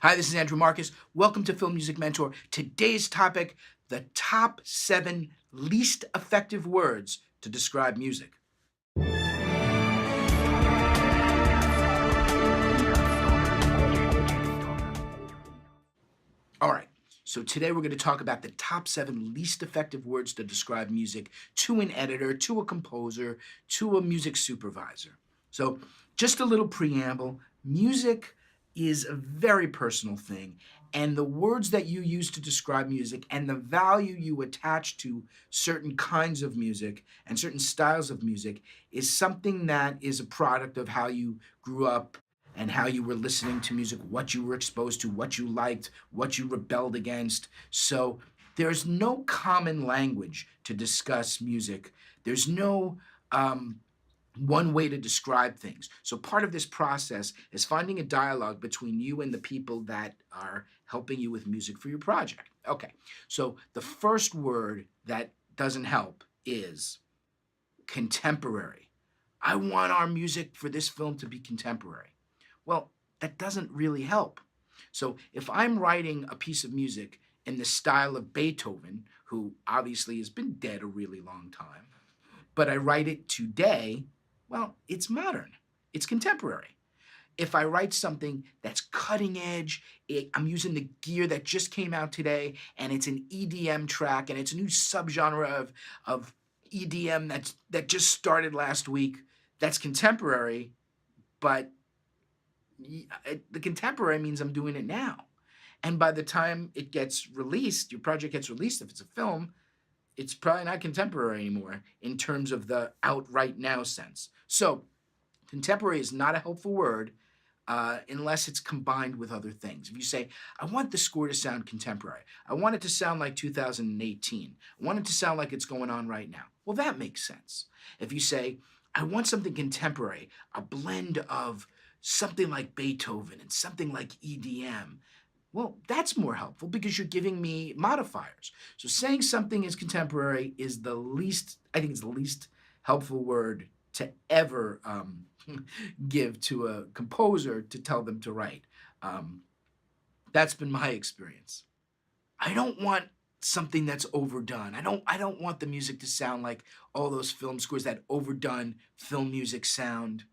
Hi, this is Andrew Markus. Welcome to Film Music Mentor. Today's topic, the top 7 least effective words to describe music. All right, so today we're going to talk about the top 7 least effective words to describe music to an editor, to a composer, to a music supervisor. So, just a little preamble. Music is a very personal thing, and the words that you use to describe music and the value you attach to certain kinds of music and certain styles of music is something that is a product of how you grew up and how you were listening to music, what you were exposed to, what you liked, what you rebelled against. So there's no common language to discuss music. There's no one way to describe things. So part of this process is finding a dialogue between you and the people that are helping you with music for your project. Okay, so the first word that doesn't help is contemporary. I want our music for this film to be contemporary. Well, that doesn't really help. So if I'm writing a piece of music in the style of Beethoven, who obviously has been dead a really long time, but I write it today, well, it's modern, it's contemporary. If I write something that's cutting edge, I'm using the gear that just came out today, and it's an EDM track, and it's a new subgenre of EDM that just started last week. That's contemporary, but the contemporary means I'm doing it now. And by the time it gets released, your project gets released, if it's a film, it's probably not contemporary anymore in terms of the outright now sense. So, contemporary is not a helpful word unless it's combined with other things. If you say, I want the score to sound contemporary, I want it to sound like 2018, I want it to sound like it's going on right now, well, that makes sense. If you say, I want something contemporary, a blend of something like Beethoven and something like EDM, well, that's more helpful because you're giving me modifiers. So saying something is contemporary is the least, I think it's the least helpful word to ever give to a composer to tell them to write. Um, that's been my experience. I don't want something that's overdone. I don't want the music to sound like all those film scores, that overdone film music sound.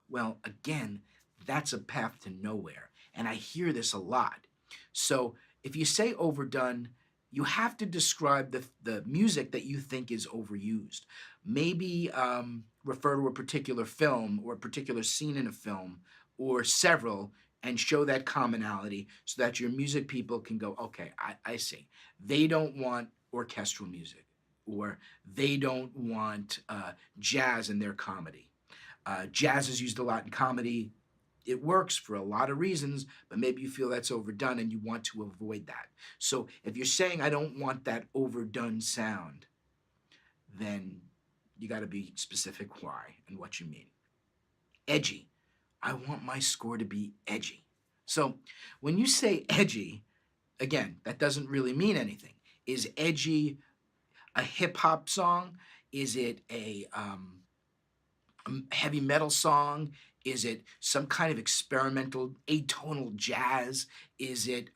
Well, again, that's a path to nowhere. And I hear this a lot. So if you say overdone, you have to describe the music that you think is overused. Maybe refer to a particular film or a particular scene in a film or several and show that commonality so that your music people can go, okay, I see. They don't want orchestral music or they don't want jazz in their comedy. Jazz is used a lot in comedy. It works for a lot of reasons, but maybe you feel that's overdone and you want to avoid that. So if you're saying, I don't want that overdone sound, then you got to be specific why and what you mean. Edgy. I want my score to be edgy. So when you say edgy, again, that doesn't really mean anything. Is edgy a hip hop song? Is it a heavy metal song? Is it some kind of experimental atonal jazz? Is it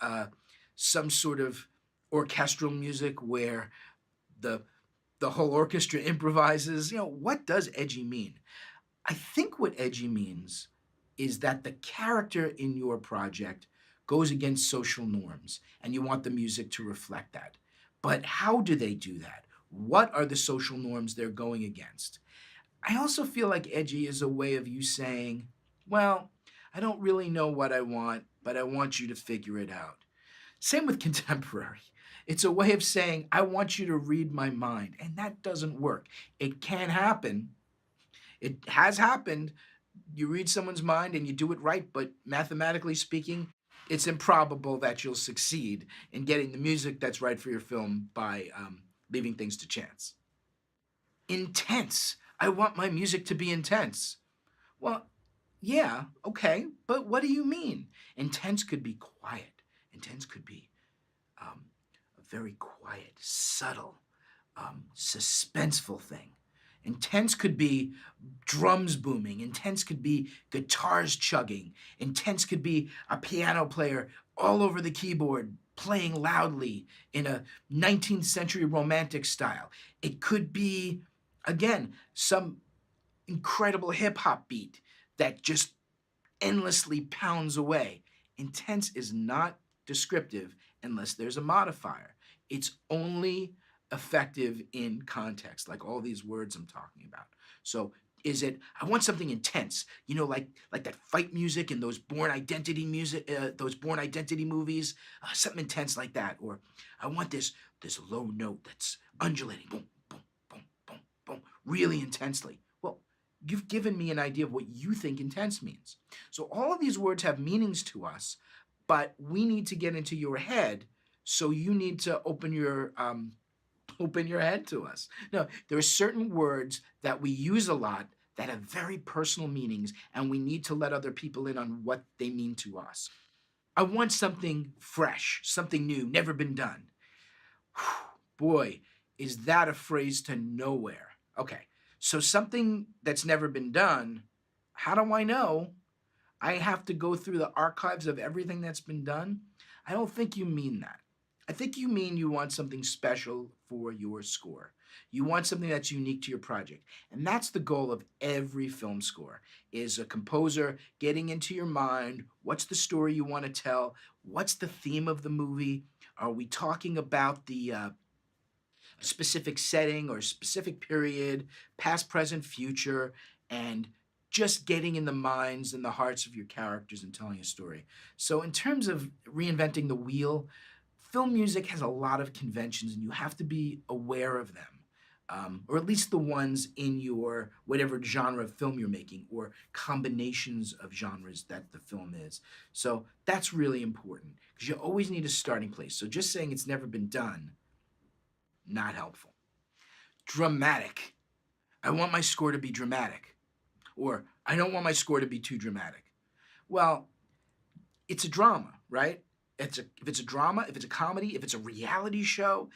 some sort of orchestral music where the the whole orchestra improvises? What does edgy mean? I think what edgy means is that the character in your project goes against social norms and you want the music to reflect that. But how do they do that? What are the social norms they're going against? I also feel like edgy is a way of you saying, well, I don't really know what I want, but I want you to figure it out. Same with contemporary. It's a way of saying, I want you to read my mind. And that doesn't work. It can happen. It has happened. You read someone's mind and you do it right, but mathematically speaking, it's improbable that you'll succeed in getting the music that's right for your film by leaving things to chance. Intense. I want my music to be intense. Well, yeah, okay, but what do you mean? Intense could be quiet. Intense could be a very quiet, subtle, suspenseful thing. Intense could be drums booming. Intense could be guitars chugging. Intense could be a piano player all over the keyboard playing loudly in a 19th century romantic style. It could be, again, some incredible hip hop beat that just endlessly pounds away. Intense is not descriptive unless there's a modifier. It's only effective in context, like all these words I'm talking about. So is it, I want something intense, like that fight music in those Born Identity music, those Born Identity movies, something intense like that. Or I want this low note that's undulating, boom, boom, boom, boom, boom, really intensely. Well, you've given me an idea of what you think intense means. So all of these words have meanings to us, but we need to get into your head. So you need to open your head to us. No, there are certain words that we use a lot that have very personal meanings, and we need to let other people in on what they mean to us. I want something fresh, something new, never been done. Boy, is that a phrase to nowhere. Okay, so something that's never been done, how do I know? I have to go through the archives of everything that's been done? I don't think you mean that. I think you mean you want something special for your score. You want something that's unique to your project. And that's the goal of every film score, is a composer getting into your mind, what's the story you want to tell, what's the theme of the movie, are we talking about the specific setting or specific period, past, present, future, and just getting in the minds and the hearts of your characters and telling a story. So in terms of reinventing the wheel, film music has a lot of conventions and you have to be aware of them. Or at least the ones in your whatever genre of film you're making, or combinations of genres that the film is. So that's really important because you always need a starting place. So just saying it's never been done, not helpful. Dramatic. I want my score to be dramatic. Or I don't want my score to be too dramatic. Well, it's a drama, right? If it's a drama, if it's a comedy, if it's a reality show,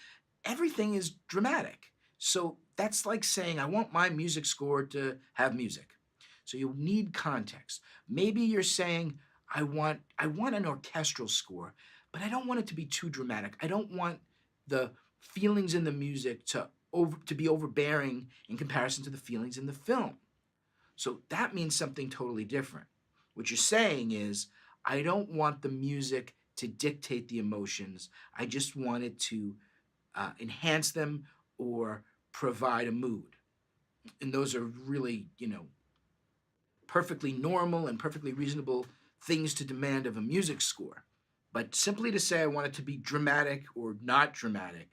everything is dramatic. So that's like saying I want my music score to have music. So you need context. Maybe you're saying I want an orchestral score, but I don't want it to be too dramatic. I don't want the feelings in the music to be overbearing in comparison to the feelings in the film. So that means something totally different. What you're saying is, I don't want the music to dictate the emotions. I just want it to enhance them or provide a mood. And those are really, perfectly normal and perfectly reasonable things to demand of a music score. But simply to say I want it to be dramatic or not dramatic,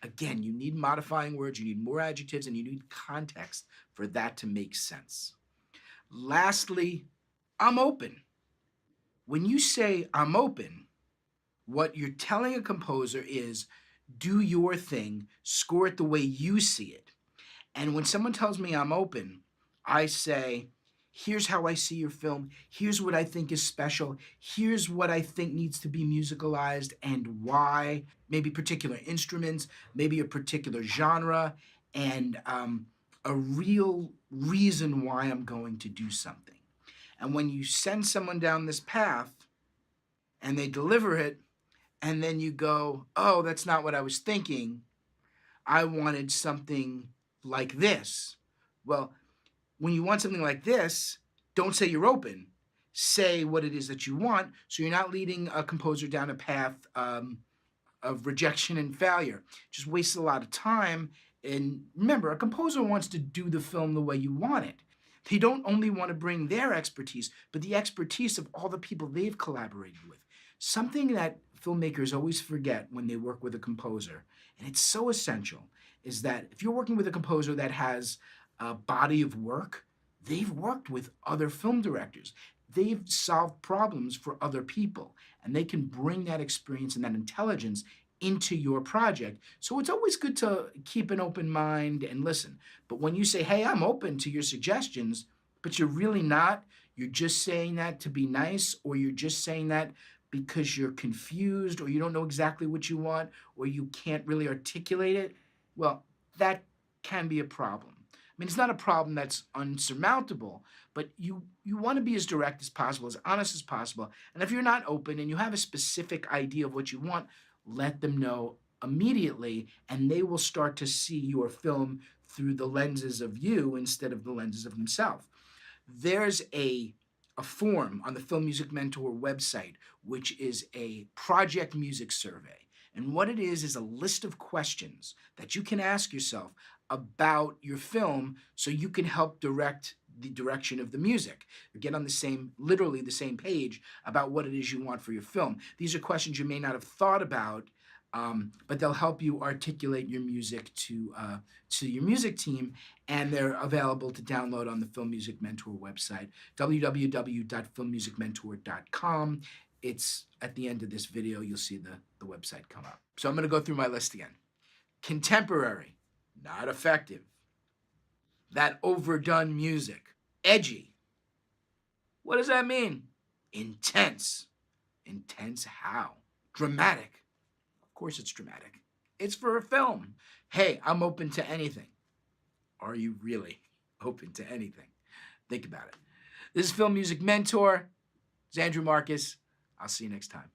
again, you need modifying words, you need more adjectives, and you need context for that to make sense. Lastly, I'm open. When you say I'm open, what you're telling a composer is do your thing, score it the way you see it. And when someone tells me I'm open, I say, here's how I see your film, here's what I think is special, here's what I think needs to be musicalized and why, maybe particular instruments, maybe a particular genre, and a real reason why I'm going to do something. And when you send someone down this path and they deliver it, and then you go, oh, that's not what I was thinking. I wanted something like this. Well, when you want something like this, don't say you're open. Say what it is that you want, so you're not leading a composer down a path of rejection and failure. Just wastes a lot of time. And remember, a composer wants to do the film the way you want it. They don't only want to bring their expertise, but the expertise of all the people they've collaborated with. Something that filmmakers always forget when they work with a composer, and it's so essential, is that if you're working with a composer that has a body of work, they've worked with other film directors. They've solved problems for other people, and they can bring that experience and that intelligence into your project. So it's always good to keep an open mind and listen. But when you say, hey, I'm open to your suggestions, but you're really not, you're just saying that to be nice, or you're just saying that because you're confused, or you don't know exactly what you want, or you can't really articulate it, well, that can be a problem. mean, it's not a problem that's unsurmountable, but you want to be as direct as possible, as honest as possible. And if you're not open and you have a specific idea of what you want, let them know immediately, and they will start to see your film through the lenses of you instead of the lenses of themselves. There's a form on the Film Music Mentor website, which is a project music survey. And what it is a list of questions that you can ask yourself about your film so you can help direct the direction of the music. You get on the same, literally the same page about what it is you want for your film. These are questions you may not have thought about, but they'll help you articulate your music to your music team, and they're available to download on the Film Music Mentor website, www.filmmusicmentor.com. It's at the end of this video, you'll see the website come up. So I'm going to go through my list again. Contemporary, not effective. That overdone music. Edgy. What does that mean? Intense. Intense how? Dramatic. Of course it's dramatic. It's for a film. Hey, I'm open to anything. Are you really open to anything? Think about it. This is Film Music Mentor. It's Andrew Markus. I'll see you next time.